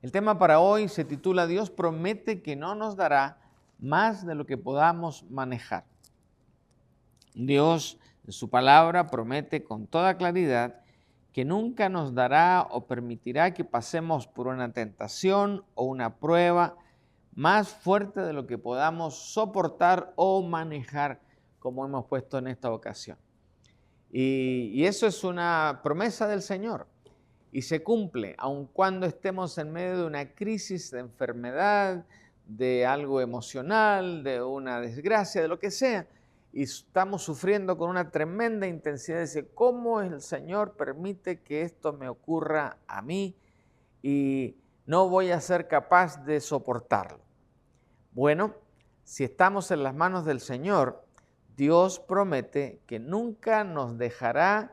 El tema para hoy se titula Dios promete que no nos dará más de lo que podamos manejar. Dios, en su palabra, promete con toda claridad que nunca nos dará o permitirá que pasemos por una tentación o una prueba más fuerte de lo que podamos soportar o manejar, como hemos puesto en esta ocasión. Y eso es una promesa del Señor. Y se cumple, aun cuando estemos en medio de una crisis de enfermedad, de algo emocional, de una desgracia, de lo que sea, y estamos sufriendo con una tremenda intensidad. Dice, ¿cómo el Señor permite que esto me ocurra a mí y no voy a ser capaz de soportarlo? Bueno, si estamos en las manos del Señor, Dios promete que nunca nos dejará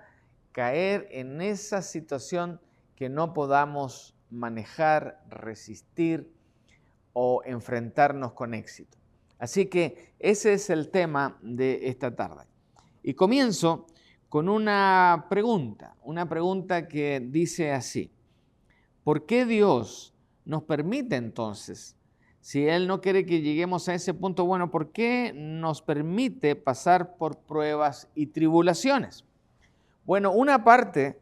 caer en esa situación que no podamos manejar, resistir o enfrentarnos con éxito. Así que ese es el tema de esta tarde. Y comienzo con una pregunta que dice así: ¿por qué Dios nos permite entonces, si Él no quiere que lleguemos a ese punto, bueno, ¿por qué nos permite pasar por pruebas y tribulaciones? Bueno, una parte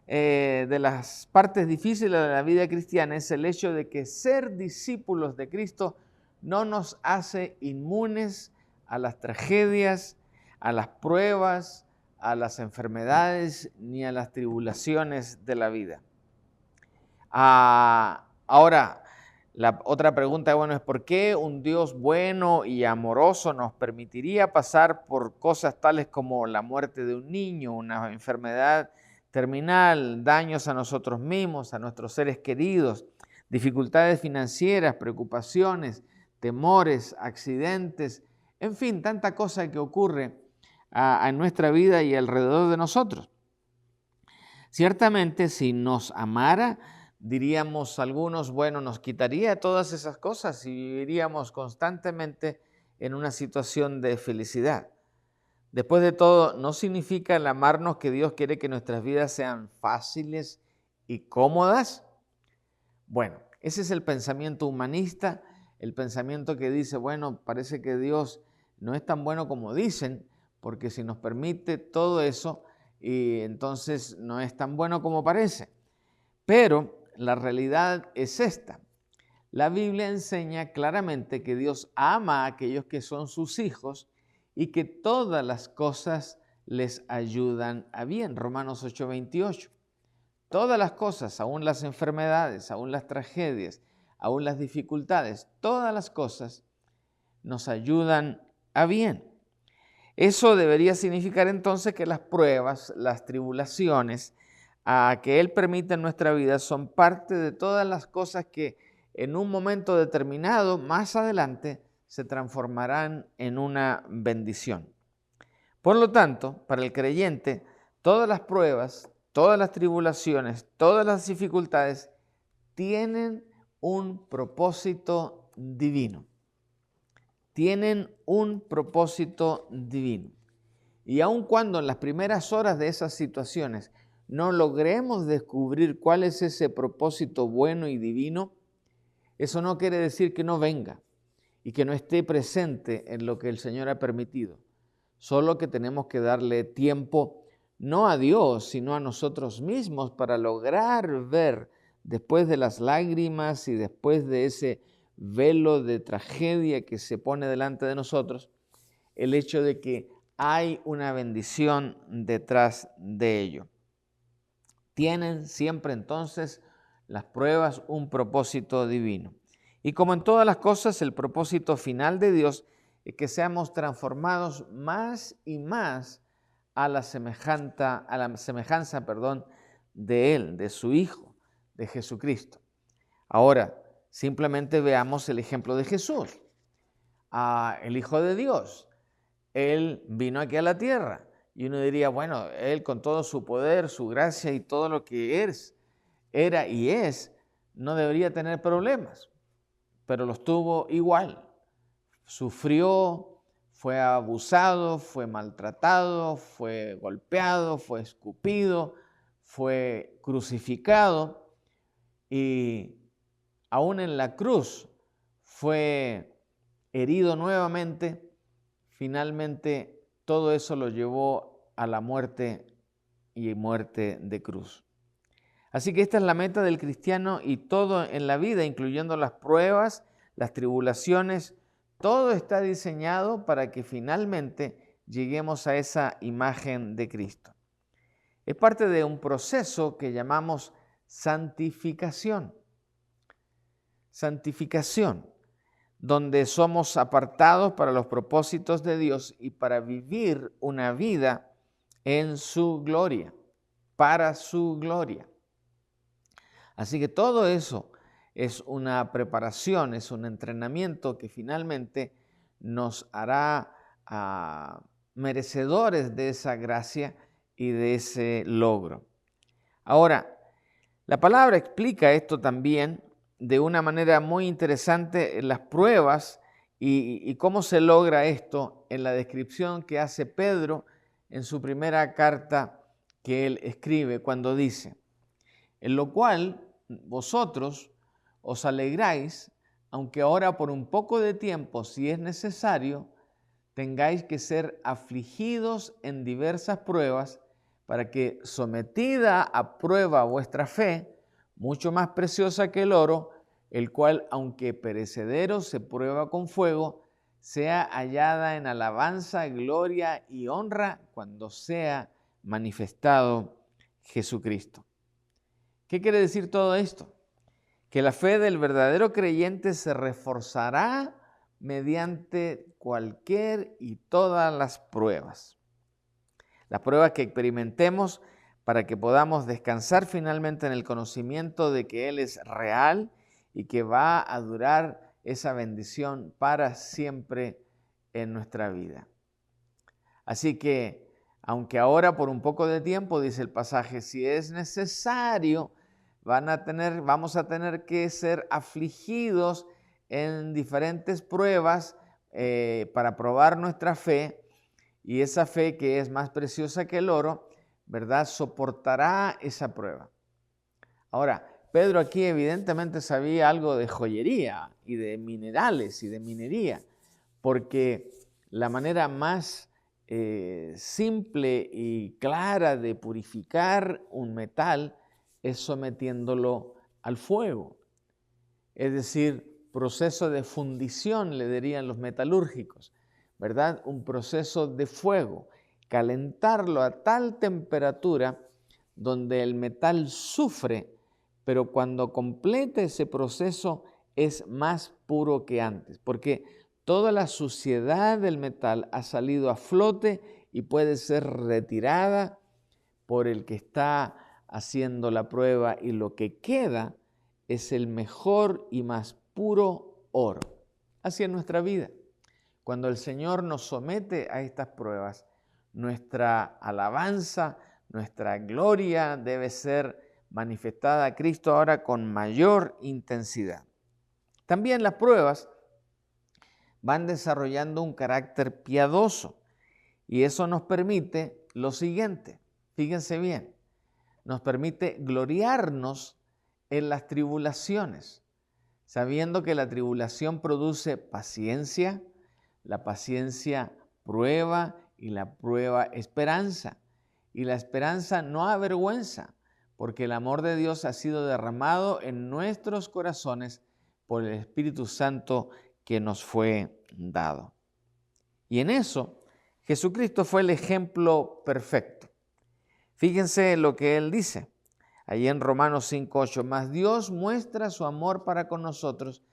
de las partes difíciles de la vida cristiana es el hecho de que ser discípulos de Cristo no nos hace inmunes a las tragedias, a las pruebas, a las enfermedades ni a las tribulaciones de la vida. Ahora, la otra pregunta, bueno, es ¿por qué un Dios bueno y amoroso nos permitiría pasar por cosas tales como la muerte de un niño, una enfermedad terminal, daños a nosotros mismos, a nuestros seres queridos, dificultades financieras, preocupaciones, temores, accidentes, en fin, tanta cosa que ocurre en nuestra vida y alrededor de nosotros? Ciertamente, si nos amara, diríamos algunos, bueno, nos quitaría todas esas cosas y viviríamos constantemente en una situación de felicidad. Después de todo, ¿no significa el amarnos que Dios quiere que nuestras vidas sean fáciles y cómodas? Bueno, ese es el pensamiento humanista, el pensamiento que dice, bueno, parece que Dios no es tan bueno como dicen, porque si nos permite todo eso, y entonces no es tan bueno como parece. Pero la realidad es esta. La Biblia enseña claramente que Dios ama a aquellos que son sus hijos y que todas las cosas les ayudan a bien. Romanos 8:28. Todas las cosas, aún las enfermedades, aún las tragedias, aún las dificultades, todas las cosas nos ayudan a bien. Eso debería significar entonces que las pruebas, las tribulaciones que Él permite en nuestra vida son parte de todas las cosas que en un momento determinado, más adelante, se transformarán en una bendición. Por lo tanto, para el creyente, todas las pruebas, todas las tribulaciones, todas las dificultades tienen un propósito divino. Tienen un propósito divino. Y aun cuando en las primeras horas de esas situaciones no logremos descubrir cuál es ese propósito bueno y divino, eso no quiere decir que no venga y que no esté presente en lo que el Señor ha permitido. Solo que tenemos que darle tiempo, no a Dios, sino a nosotros mismos, para lograr ver, después de las lágrimas y después de ese velo de tragedia que se pone delante de nosotros, el hecho de que hay una bendición detrás de ello. Tienen siempre entonces las pruebas un propósito divino. Y como en todas las cosas, el propósito final de Dios es que seamos transformados más y más a la semejanza, de Él, de su Hijo, de Jesucristo. Ahora, simplemente veamos el ejemplo de Jesús, el Hijo de Dios. Él vino aquí a la tierra y uno diría, bueno, Él con todo su poder, su gracia y todo lo que era y es, no debería tener problemas, pero los tuvo igual. Sufrió, fue abusado, fue maltratado, fue golpeado, fue escupido, fue crucificado y aún en la cruz fue herido nuevamente. Finalmente, todo eso lo llevó a la muerte y muerte de cruz. Así que esta es la meta del cristiano y todo en la vida, incluyendo las pruebas, las tribulaciones, todo está diseñado para que finalmente lleguemos a esa imagen de Cristo. Es parte de un proceso que llamamos santificación. Santificación, donde somos apartados para los propósitos de Dios y para vivir una vida en su gloria, para su gloria. Así que todo eso es una preparación, es un entrenamiento que finalmente nos hará merecedores de esa gracia y de ese logro. Ahora, la palabra explica esto también de una manera muy interesante en las pruebas y cómo se logra esto en la descripción que hace Pedro en su primera carta que él escribe cuando dice: en lo cual vosotros os alegráis, aunque ahora por un poco de tiempo, si es necesario, tengáis que ser afligidos en diversas pruebas, para que, sometida a prueba vuestra fe, mucho más preciosa que el oro, el cual, aunque perecedero, se prueba con fuego, sea hallada en alabanza, gloria y honra cuando sea manifestado Jesucristo. ¿Qué quiere decir todo esto? Que la fe del verdadero creyente se reforzará mediante cualquier y todas las pruebas. Las pruebas que experimentemos para que podamos descansar finalmente en el conocimiento de que Él es real y que va a durar esa bendición para siempre en nuestra vida. Así que, aunque ahora por un poco de tiempo, dice el pasaje, si es necesario, vamos a tener que ser afligidos en diferentes pruebas para probar nuestra fe, y esa fe que es más preciosa que el oro, ¿verdad?, soportará esa prueba. Ahora, Pedro aquí evidentemente sabía algo de joyería y de minerales y de minería, porque la manera más simple y clara de purificar un metal es sometiéndolo al fuego. Es decir, proceso de fundición, le dirían los metalúrgicos, ¿verdad? Un proceso de fuego, calentarlo a tal temperatura donde el metal sufre, pero cuando complete ese proceso es más puro que antes, porque toda la suciedad del metal ha salido a flote y puede ser retirada por el que está haciendo la prueba, y lo que queda es el mejor y más puro oro. Así es nuestra vida. Cuando el Señor nos somete a estas pruebas, nuestra alabanza, nuestra gloria debe ser manifestada a Cristo ahora con mayor intensidad. También las pruebas van desarrollando un carácter piadoso, y eso nos permite lo siguiente, fíjense bien, nos permite gloriarnos en las tribulaciones, sabiendo que la tribulación produce paciencia, la paciencia prueba y la prueba esperanza. y la esperanza no avergüenza, porque el amor de Dios ha sido derramado en nuestros corazones por el Espíritu Santo que nos fue dado. Y en eso, Jesucristo fue el ejemplo perfecto. Fíjense lo que Él dice, allí en Romanos 5:8, mas Dios muestra su amor para con nosotros,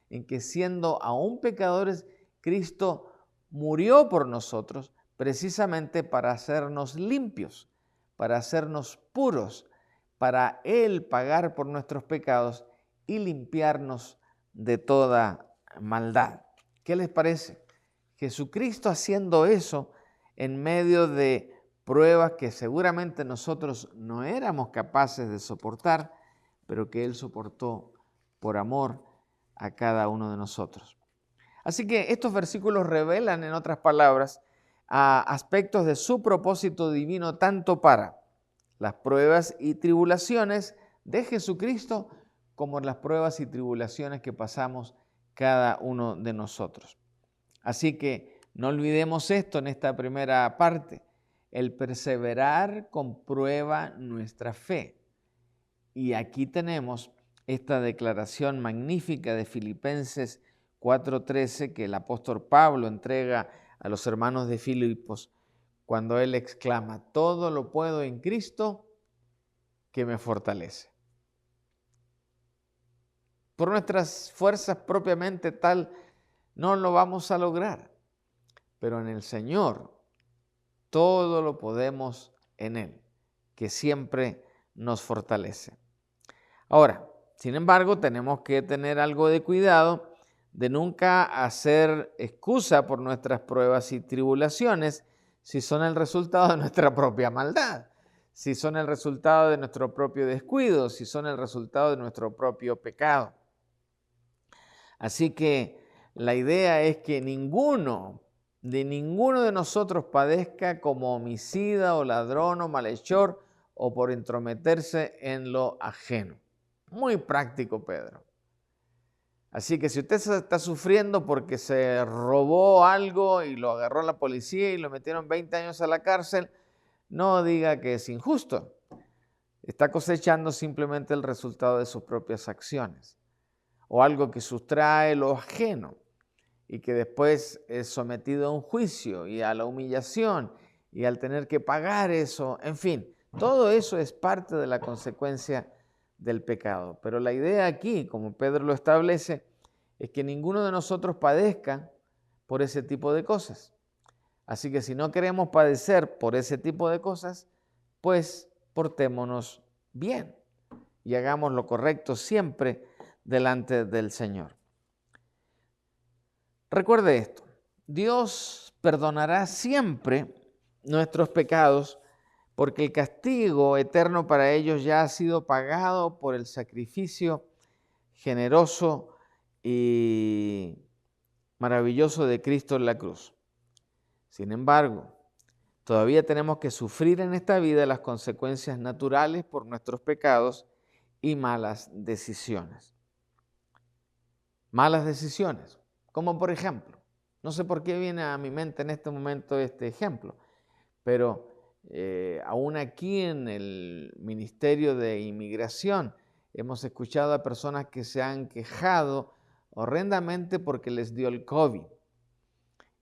en que siendo aún pecadores, Cristo murió por nosotros, precisamente para hacernos limpios, para hacernos puros, para Él pagar por nuestros pecados y limpiarnos de toda maldad. ¿Qué les parece? Jesucristo haciendo eso en medio de pruebas que seguramente nosotros no éramos capaces de soportar, pero que Él soportó por amor a cada uno de nosotros. Así que estos versículos revelan, en otras palabras, aspectos de su propósito divino tanto para las pruebas y tribulaciones de Jesucristo como las pruebas y tribulaciones que pasamos cada uno de nosotros. Así que no olvidemos esto en esta primera parte. El perseverar comprueba nuestra fe. Y aquí tenemos esta declaración magnífica de Filipenses 4:13 que el apóstol Pablo entrega a los hermanos de Filipos cuando él exclama: todo lo puedo en Cristo que me fortalece. Por nuestras fuerzas propiamente tal no lo vamos a lograr, pero en el Señor todo lo podemos en Él, que siempre nos fortalece. Ahora, sin embargo, tenemos que tener algo de cuidado de nunca hacer excusa por nuestras pruebas y tribulaciones si son el resultado de nuestra propia maldad, si son el resultado de nuestro propio descuido, si son el resultado de nuestro propio pecado. Así que la idea es que ninguno de nosotros padezca como homicida o ladrón o malhechor o por entrometerse en lo ajeno. Muy práctico, Pedro. Así que si usted está sufriendo porque se robó algo y lo agarró la policía y lo metieron 20 años a la cárcel, no diga que es injusto. Está cosechando simplemente el resultado de sus propias acciones. O algo que sustrae lo ajeno y que después es sometido a un juicio y a la humillación y al tener que pagar eso. En fin, todo eso es parte de la consecuencia del pecado. Pero la idea aquí, como Pedro lo establece, es que ninguno de nosotros padezca por ese tipo de cosas. Así que si no queremos padecer por ese tipo de cosas, pues portémonos bien y hagamos lo correcto siempre delante del Señor. Recuerde esto, Dios perdonará siempre nuestros pecados porque el castigo eterno para ellos ya ha sido pagado por el sacrificio generoso y maravilloso de Cristo en la cruz. Sin embargo, todavía tenemos que sufrir en esta vida las consecuencias naturales por nuestros pecados y malas decisiones. Malas decisiones, como por ejemplo, no sé por qué viene a mi mente en este momento este ejemplo, pero aún aquí en el Ministerio de Inmigración hemos escuchado a personas que se han quejado horrendamente porque les dio el COVID.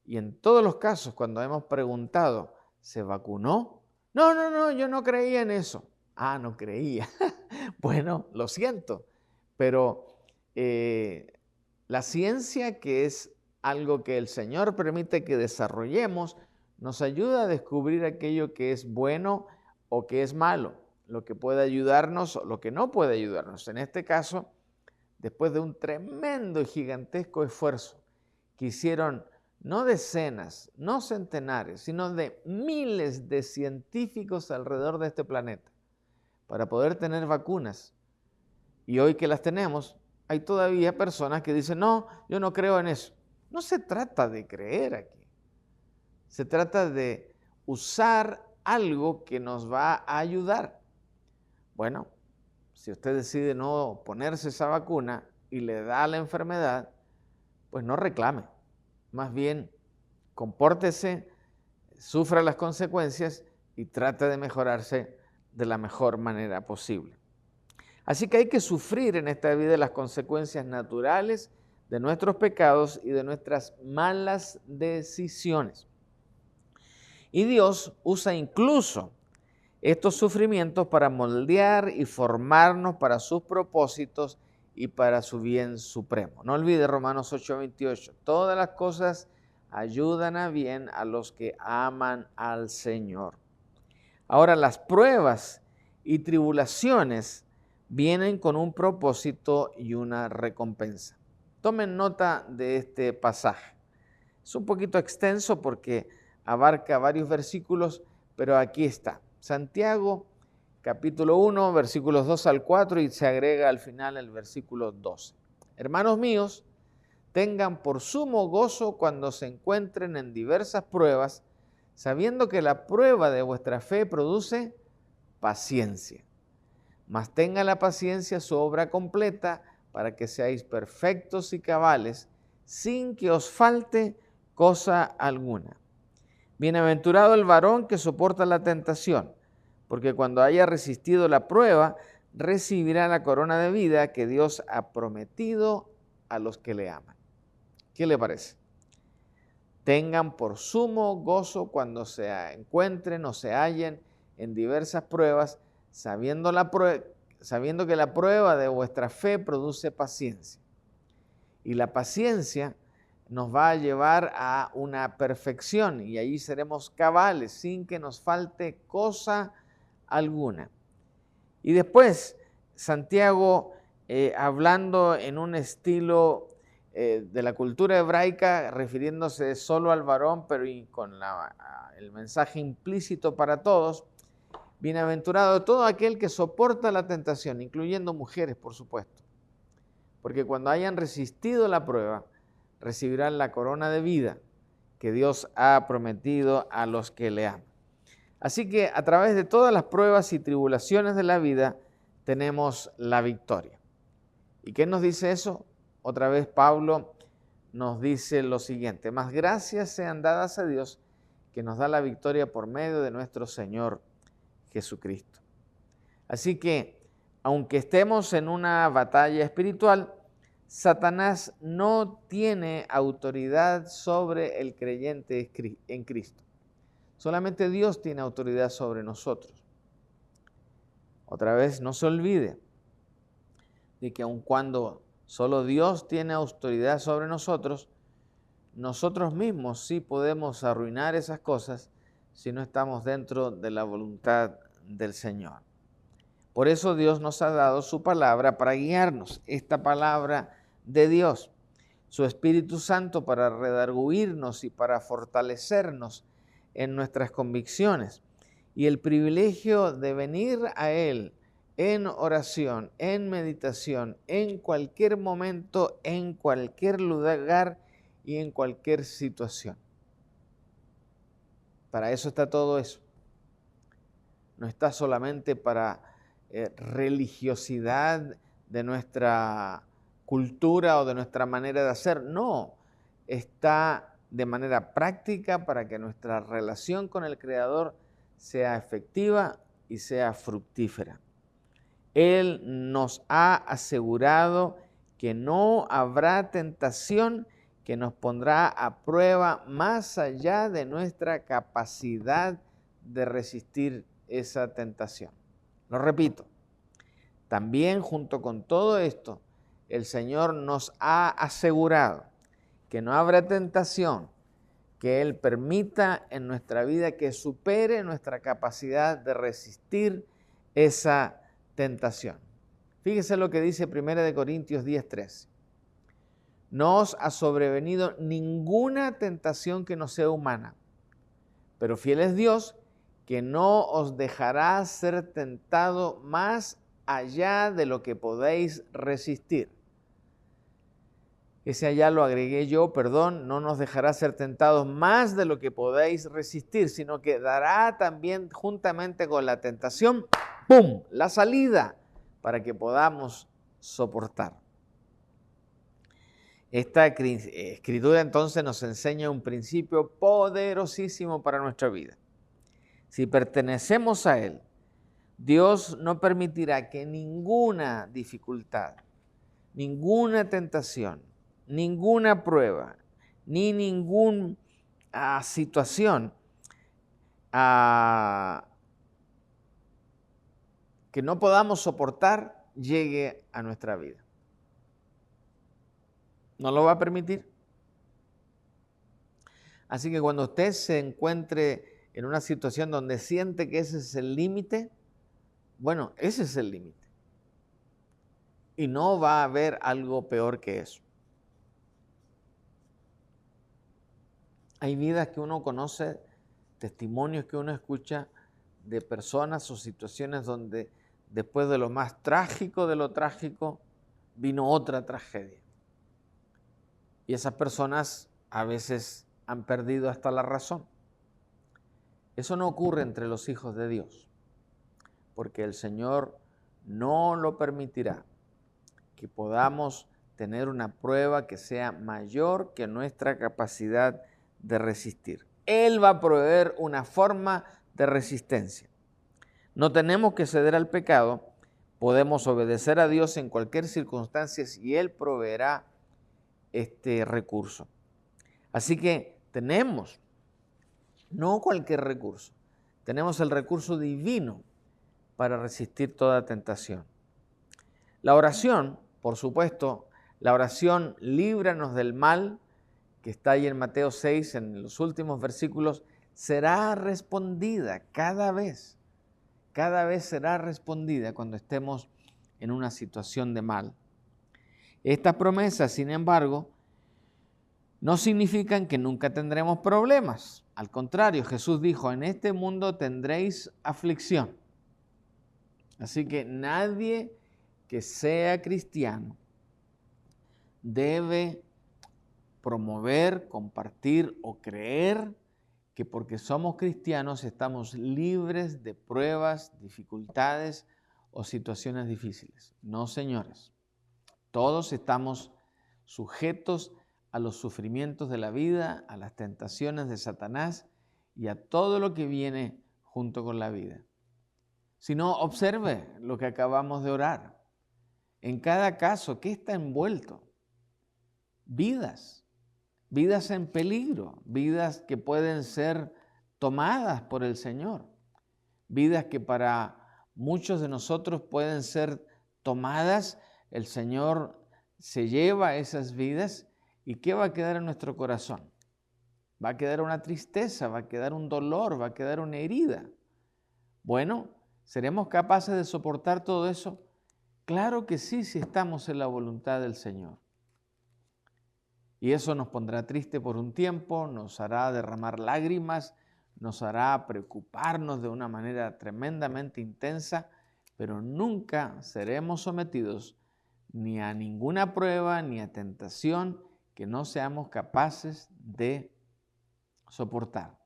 Y en todos los casos, cuando hemos preguntado, ¿se vacunó? No, yo no creía en eso. Ah, no creía. Bueno, lo siento, pero la ciencia, que es algo que el Señor permite que desarrollemos, nos ayuda a descubrir aquello que es bueno o que es malo, lo que puede ayudarnos o lo que no puede ayudarnos. En este caso, después de un tremendo y gigantesco esfuerzo que hicieron no decenas, no centenares, sino de miles de científicos alrededor de este planeta para poder tener vacunas. Y hoy que las tenemos, hay todavía personas que dicen, no, yo no creo en eso. No se trata de creer aquí. Se trata de usar algo que nos va a ayudar. Bueno, si usted decide no ponerse esa vacuna y le da la enfermedad, pues no reclame. Más bien, compórtese, sufra las consecuencias, y trate de mejorarse de la mejor manera posible. Así que hay que sufrir en esta vida las consecuencias naturales de nuestros pecados y de nuestras malas decisiones. Y Dios usa incluso estos sufrimientos para moldear y formarnos para sus propósitos y para su bien supremo. No olvide Romanos 8:28. Todas las cosas ayudan a bien a los que aman al Señor. Ahora, las pruebas y tribulaciones vienen con un propósito y una recompensa. Tomen nota de este pasaje. Es un poquito extenso porque abarca varios versículos, pero aquí está. Santiago, capítulo 1, versículos 2 al 4 y se agrega al final el versículo 12. Hermanos míos, tengan por sumo gozo cuando se encuentren en diversas pruebas, sabiendo que la prueba de vuestra fe produce paciencia. Mas tenga la paciencia su obra completa para que seáis perfectos y cabales, sin que os falte cosa alguna. Bienaventurado el varón que soporta la tentación, porque cuando haya resistido la prueba, recibirá la corona de vida que Dios ha prometido a los que le aman. ¿Qué le parece? Tengan por sumo gozo cuando se encuentren o se hallen en diversas pruebas, sabiendo que la prueba de vuestra fe produce paciencia. Y la paciencia nos va a llevar a una perfección y allí seremos cabales sin que nos falte cosa alguna. Y después, Santiago, hablando en un estilo de la cultura hebraica, refiriéndose solo al varón, pero y con el mensaje implícito para todos, bienaventurado todo aquel que soporta la tentación, incluyendo mujeres, por supuesto, porque cuando hayan resistido la prueba, recibirán la corona de vida que Dios ha prometido a los que le aman. Así que a través de todas las pruebas y tribulaciones de la vida tenemos la victoria. ¿Y qué nos dice eso? Otra vez Pablo nos dice lo siguiente: más gracias sean dadas a Dios que nos da la victoria por medio de nuestro Señor Jesucristo. Así que, aunque estemos en una batalla espiritual, Satanás no tiene autoridad sobre el creyente en Cristo. Solamente Dios tiene autoridad sobre nosotros. Otra vez, no se olvide de que aun cuando solo Dios tiene autoridad sobre nosotros, nosotros mismos sí podemos arruinar esas cosas si no estamos dentro de la voluntad del Señor. Por eso Dios nos ha dado su palabra para guiarnos, esta palabra de Dios, su Espíritu Santo para redarguirnos y para fortalecernos en nuestras convicciones, y el privilegio de venir a Él en oración, en meditación, en cualquier momento, en cualquier lugar y en cualquier situación. Para eso está todo eso. No está solamente para religiosidad de nuestra cultura o de nuestra manera de hacer. No, está de manera práctica para que nuestra relación con el Creador sea efectiva y sea fructífera. Él nos ha asegurado que no habrá tentación que nos pondrá a prueba más allá de nuestra capacidad de resistir esa tentación. Lo repito, también junto con todo esto, el Señor nos ha asegurado que no habrá tentación que Él permita en nuestra vida que supere nuestra capacidad de resistir esa tentación. Fíjese lo que dice 1 Corintios 10:13. No os ha sobrevenido ninguna tentación que no sea humana, pero fiel es Dios, que no os dejará ser tentado más allá de lo que podéis resistir. Ese allá lo agregué yo, no nos dejará ser tentados más de lo que podéis resistir, sino que dará también juntamente con la tentación, ¡pum!, la salida para que podamos soportar. Esta escritura entonces nos enseña un principio poderosísimo para nuestra vida. si pertenecemos a Él, Dios no permitirá que ninguna dificultad, ninguna tentación, ninguna prueba, ni ninguna situación que no podamos soportar llegue a nuestra vida. No lo va a permitir. Así que cuando usted se encuentre en una situación donde siente que ese es el límite, bueno, ese es el límite. Y no va a haber algo peor que eso. Hay vidas que uno conoce, testimonios que uno escucha de personas o situaciones donde después de lo más trágico de lo trágico vino otra tragedia. Y esas personas a veces han perdido hasta la razón. Eso no ocurre entre los hijos de Dios, porque el Señor no lo permitirá, que podamos tener una prueba que sea mayor que nuestra capacidad de resistir. Él va a proveer una forma de resistencia. No tenemos que ceder al pecado, podemos obedecer a Dios en cualquier circunstancia y Él proveerá este recurso. Así que tenemos, no cualquier recurso, tenemos el recurso divino para resistir toda tentación. La oración, por supuesto, la oración líbranos del mal, que está ahí en Mateo 6, en los últimos versículos, será respondida cada vez será respondida cuando estemos en una situación de mal. Estas promesas, sin embargo, no significan que nunca tendremos problemas. Al contrario, Jesús dijo, en este mundo tendréis aflicción. Así que nadie que sea cristiano debe promover, compartir o creer que porque somos cristianos estamos libres de pruebas, dificultades o situaciones difíciles. No, señores. Todos estamos sujetos a los sufrimientos de la vida, a las tentaciones de Satanás y a todo lo que viene junto con la vida. Si no, observe lo que acabamos de orar. En cada caso, ¿qué está envuelto? Vidas en peligro, vidas que pueden ser tomadas por el Señor, vidas que para muchos de nosotros pueden ser tomadas. El Señor se lleva esas vidas y ¿qué va a quedar en nuestro corazón? Va a quedar una tristeza, va a quedar un dolor, va a quedar una herida. Bueno, ¿seremos capaces de soportar todo eso? Claro que sí, si estamos en la voluntad del Señor. Y eso nos pondrá triste por un tiempo, nos hará derramar lágrimas, nos hará preocuparnos de una manera tremendamente intensa, pero nunca seremos sometidos ni a ninguna prueba ni a tentación que no seamos capaces de soportar.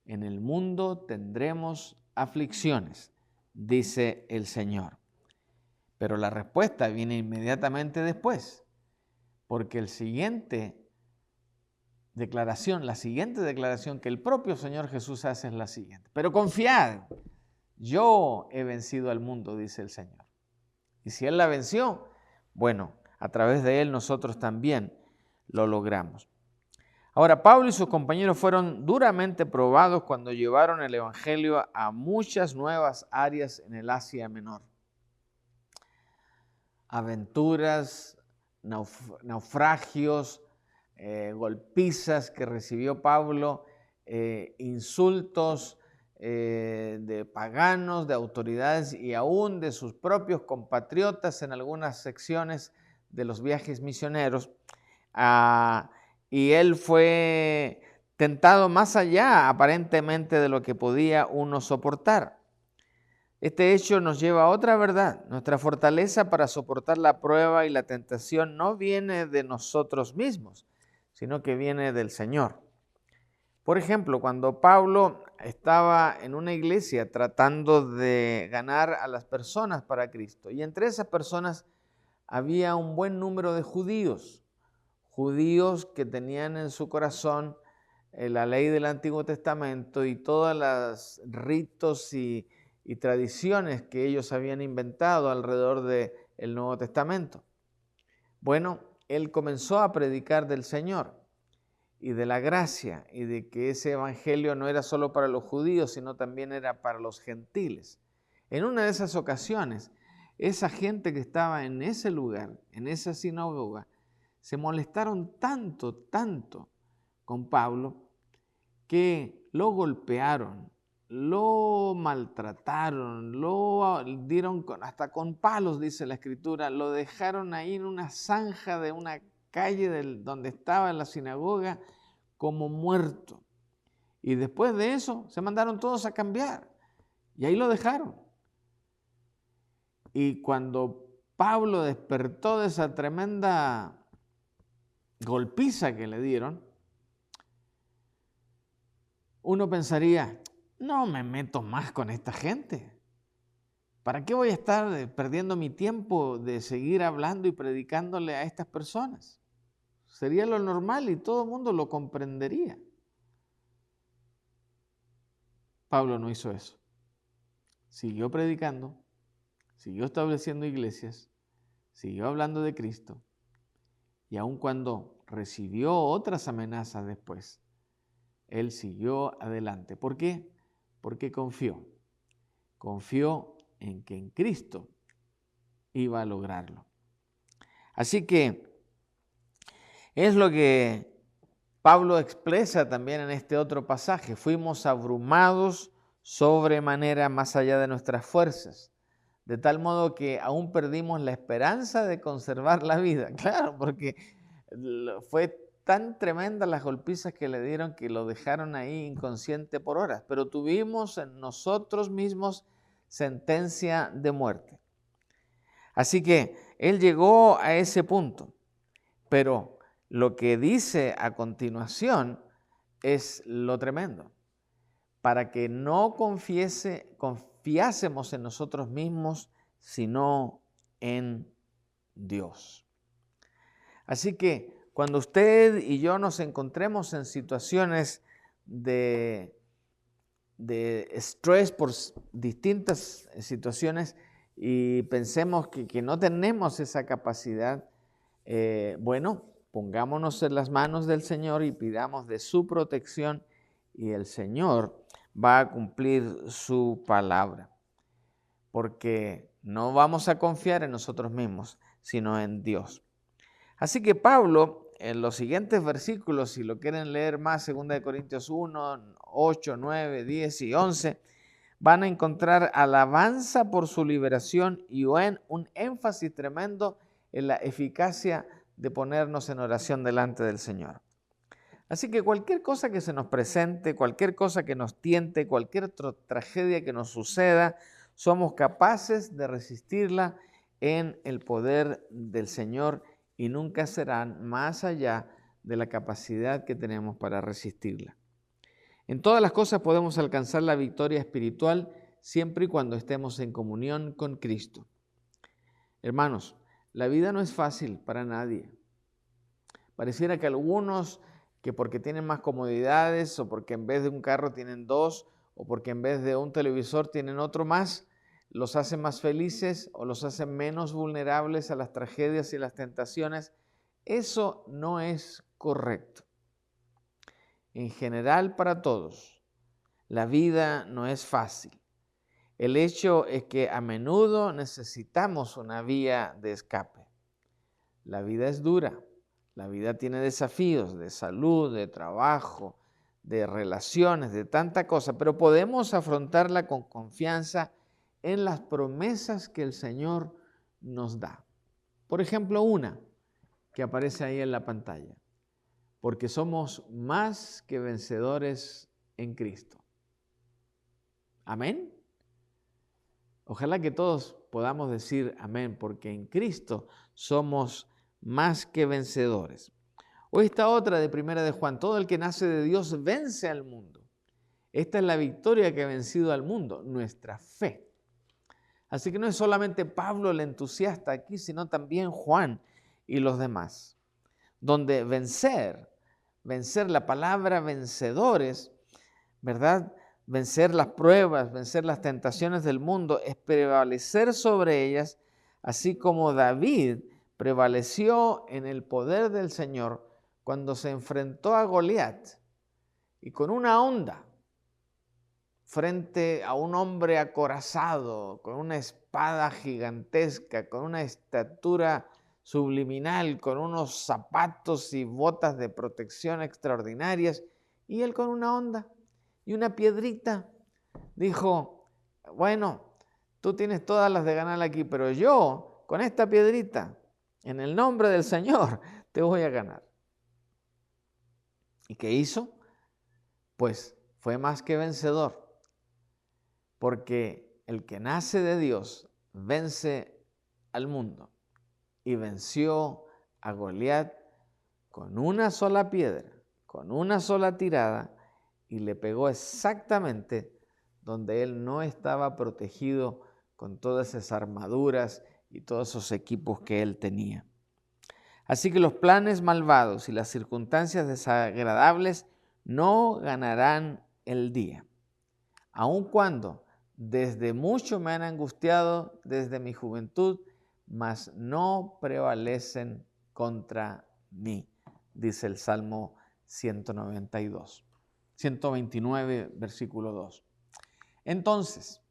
En el mundo tendremos aflicciones, dice el Señor. Pero la respuesta viene inmediatamente después. Porque la siguiente declaración que el propio Señor Jesús hace es la siguiente. Pero confiad, yo he vencido al mundo, dice el Señor. Y si Él la venció, bueno, a través de Él nosotros también lo logramos. Ahora, Pablo y sus compañeros fueron duramente probados cuando llevaron el Evangelio a muchas nuevas áreas en el Asia Menor. Aventuras, naufragios, golpizas que recibió Pablo, insultos de paganos, de autoridades y aún de sus propios compatriotas en algunas secciones de los viajes misioneros. Y él fue tentado más allá, aparentemente, de lo que podía uno soportar. Este hecho nos lleva a otra verdad. Nuestra fortaleza para soportar la prueba y la tentación no viene de nosotros mismos, sino que viene del Señor. Por ejemplo, cuando Pablo estaba en una iglesia tratando de ganar a las personas para Cristo, y entre esas personas había un buen número de judíos que tenían en su corazón la ley del Antiguo Testamento y todos los ritos y tradiciones que ellos habían inventado alrededor del Nuevo Testamento. Bueno, él comenzó a predicar del Señor y de la gracia y de que ese evangelio no era solo para los judíos, sino también era para los gentiles. En una de esas ocasiones, esa gente que estaba en ese lugar, en esa sinagoga, se molestaron tanto con Pablo que lo golpearon, lo maltrataron, lo dieron hasta con palos, dice la Escritura, lo dejaron ahí en una zanja de una calle donde estaba la sinagoga como muerto. Y después de eso se mandaron todos a cambiar y ahí lo dejaron. Y cuando Pablo despertó de esa tremenda golpiza que le dieron, uno pensaría, no me meto más con esta gente. ¿Para qué voy a estar perdiendo mi tiempo de seguir hablando y predicándole a estas personas? Sería lo normal y todo el mundo lo comprendería. Pablo no hizo eso. Siguió predicando, siguió estableciendo iglesias, siguió hablando de Cristo. Y aun cuando recibió otras amenazas después, él siguió adelante. ¿Por qué? Porque confió. Confió en que en Cristo iba a lograrlo. Así que es lo que Pablo expresa también en este otro pasaje. Fuimos abrumados sobremanera más allá de nuestras fuerzas, de tal modo que aún perdimos la esperanza de conservar la vida. Claro, porque fue tan tremenda las golpizas que le dieron que lo dejaron ahí inconsciente por horas, pero tuvimos en nosotros mismos sentencia de muerte. Así que él llegó a ese punto, pero lo que dice a continuación es lo tremendo. Para que no confiásemos en nosotros mismos, sino en Dios. Así que cuando usted y yo nos encontremos en situaciones de estrés por distintas situaciones y pensemos que no tenemos esa capacidad, bueno, pongámonos en las manos del Señor y pidamos de su protección y el Señor va a cumplir su palabra, porque no vamos a confiar en nosotros mismos, sino en Dios. Así que Pablo, en los siguientes versículos, si lo quieren leer más, 2 Corintios 1, 8, 9, 10 y 11, van a encontrar alabanza por su liberación y un énfasis tremendo en la eficacia de ponernos en oración delante del Señor. Así que cualquier cosa que se nos presente, cualquier cosa que nos tiente, cualquier tragedia que nos suceda, somos capaces de resistirla en el poder del Señor y nunca serán más allá de la capacidad que tenemos para resistirla. En todas las cosas podemos alcanzar la victoria espiritual siempre y cuando estemos en comunión con Cristo. Hermanos, la vida no es fácil para nadie. Pareciera que algunos, que porque tienen más comodidades o porque en vez de un carro tienen dos o porque en vez de un televisor tienen otro más, los hacen más felices o los hacen menos vulnerables a las tragedias y las tentaciones. Eso no es correcto. En general, para todos, la vida no es fácil. El hecho es que a menudo necesitamos una vía de escape. La vida es dura. La vida tiene desafíos de salud, de trabajo, de relaciones, de tanta cosa, pero podemos afrontarla con confianza en las promesas que el Señor nos da. Por ejemplo, una que aparece ahí en la pantalla. Porque somos más que vencedores en Cristo. Amén. Ojalá que todos podamos decir amén, porque en Cristo somos más que vencedores. O esta otra de Primera de Juan, todo el que nace de Dios vence al mundo. Esta es la victoria que ha vencido al mundo, nuestra fe. Así que no es solamente Pablo el entusiasta aquí, sino también Juan y los demás. Donde vencer vencer, la palabra vencedores, ¿verdad? Vencer las pruebas, vencer las tentaciones del mundo, es prevalecer sobre ellas, así como David prevaleció en el poder del Señor cuando se enfrentó a Goliat y con una honda frente a un hombre acorazado, con una espada gigantesca, con una estatura subliminal, con unos zapatos y botas de protección extraordinarias, y él con una honda y una piedrita dijo, bueno, tú tienes todas las de ganar aquí, pero yo con esta piedrita, en el nombre del Señor, te voy a ganar. ¿Y qué hizo? Pues fue más que vencedor. Porque el que nace de Dios vence al mundo y venció a Goliat con una sola piedra, con una sola tirada, y le pegó exactamente donde él no estaba protegido con todas esas armaduras y todos esos equipos que él tenía. Así que los planes malvados y las circunstancias desagradables no ganarán el día, aun cuando desde mucho me han angustiado desde mi juventud, mas no prevalecen contra mí, dice el Salmo 129, versículo 2. Entonces,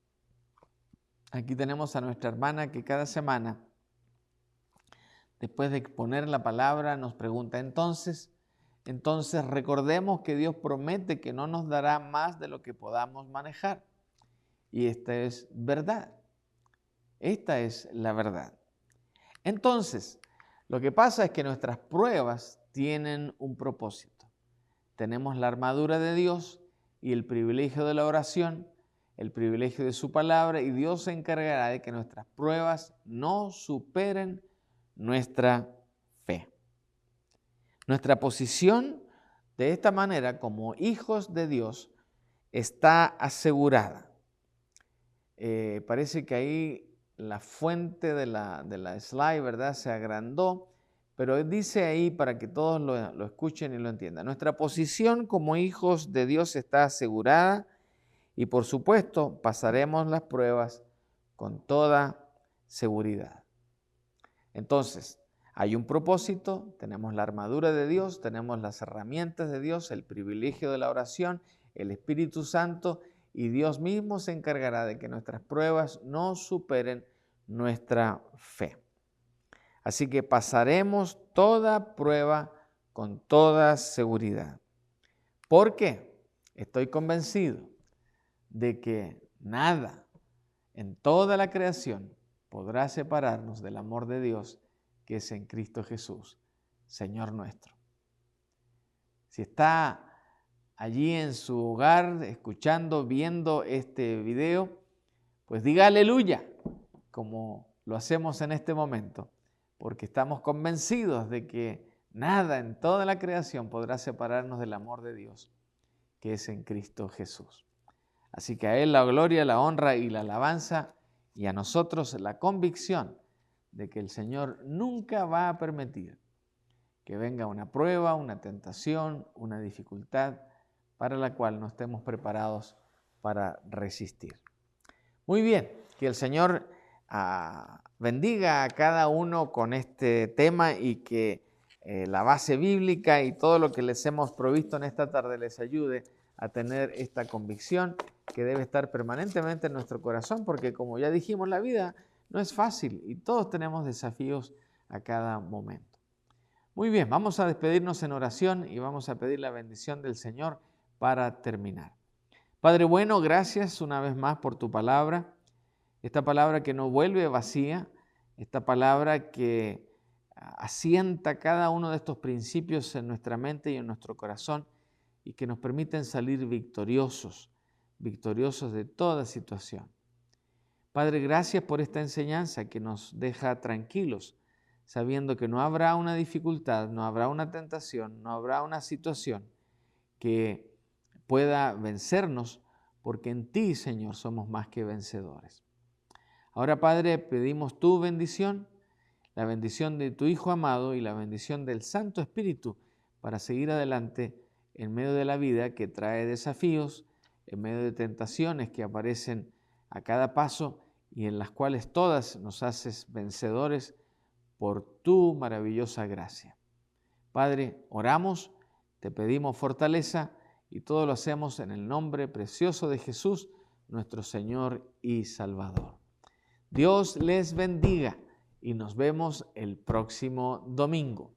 aquí tenemos a nuestra hermana que cada semana, después de exponer la palabra, nos pregunta, entonces recordemos que Dios promete que no nos dará más de lo que podamos manejar. Y esta es verdad. Esta es la verdad. Entonces, lo que pasa es que nuestras pruebas tienen un propósito. Tenemos la armadura de Dios y el privilegio de la oración, el privilegio de su palabra, y Dios se encargará de que nuestras pruebas no superen nuestra fe. Nuestra posición de esta manera como hijos de Dios está asegurada. Parece que ahí la fuente de la slide, ¿verdad?, se agrandó, pero dice ahí para que todos lo escuchen y lo entiendan. Nuestra posición como hijos de Dios está asegurada y por supuesto pasaremos las pruebas con toda seguridad. Entonces, hay un propósito, tenemos la armadura de Dios, tenemos las herramientas de Dios, el privilegio de la oración, el Espíritu Santo, y Dios mismo se encargará de que nuestras pruebas no superen nuestra fe. Así que pasaremos toda prueba con toda seguridad. ¿Por qué? Estoy convencido de que nada en toda la creación podrá separarnos del amor de Dios que es en Cristo Jesús, Señor nuestro. Si está allí en su hogar, escuchando, viendo este video, pues diga aleluya, como lo hacemos en este momento, porque estamos convencidos de que nada en toda la creación podrá separarnos del amor de Dios, que es en Cristo Jesús. Así que a Él la gloria, la honra y la alabanza, y a nosotros la convicción de que el Señor nunca va a permitir que venga una prueba, una tentación, una dificultad, para la cual no estemos preparados para resistir. Muy bien, que el Señor bendiga a cada uno con este tema y que la base bíblica y todo lo que les hemos provisto en esta tarde les ayude a tener esta convicción que debe estar permanentemente en nuestro corazón, porque como ya dijimos, la vida no es fácil y todos tenemos desafíos a cada momento. Muy bien, vamos a despedirnos en oración y vamos a pedir la bendición del Señor para terminar. Padre bueno, gracias una vez más por tu palabra, esta palabra que no vuelve vacía, esta palabra que asienta cada uno de estos principios en nuestra mente y en nuestro corazón y que nos permiten salir victoriosos de toda situación. Padre, gracias por esta enseñanza que nos deja tranquilos, sabiendo que no habrá una dificultad, no habrá una tentación, no habrá una situación que pueda vencernos, porque en ti, Señor, somos más que vencedores. Ahora, Padre, pedimos tu bendición, la bendición de tu Hijo amado y la bendición del Santo Espíritu, para seguir adelante en medio de la vida que trae desafíos, en medio de tentaciones que aparecen a cada paso y en las cuales todas nos haces vencedores por tu maravillosa gracia. Padre, oramos, te pedimos fortaleza y todo lo hacemos en el nombre precioso de Jesús, nuestro Señor y Salvador. Dios les bendiga y nos vemos el próximo domingo.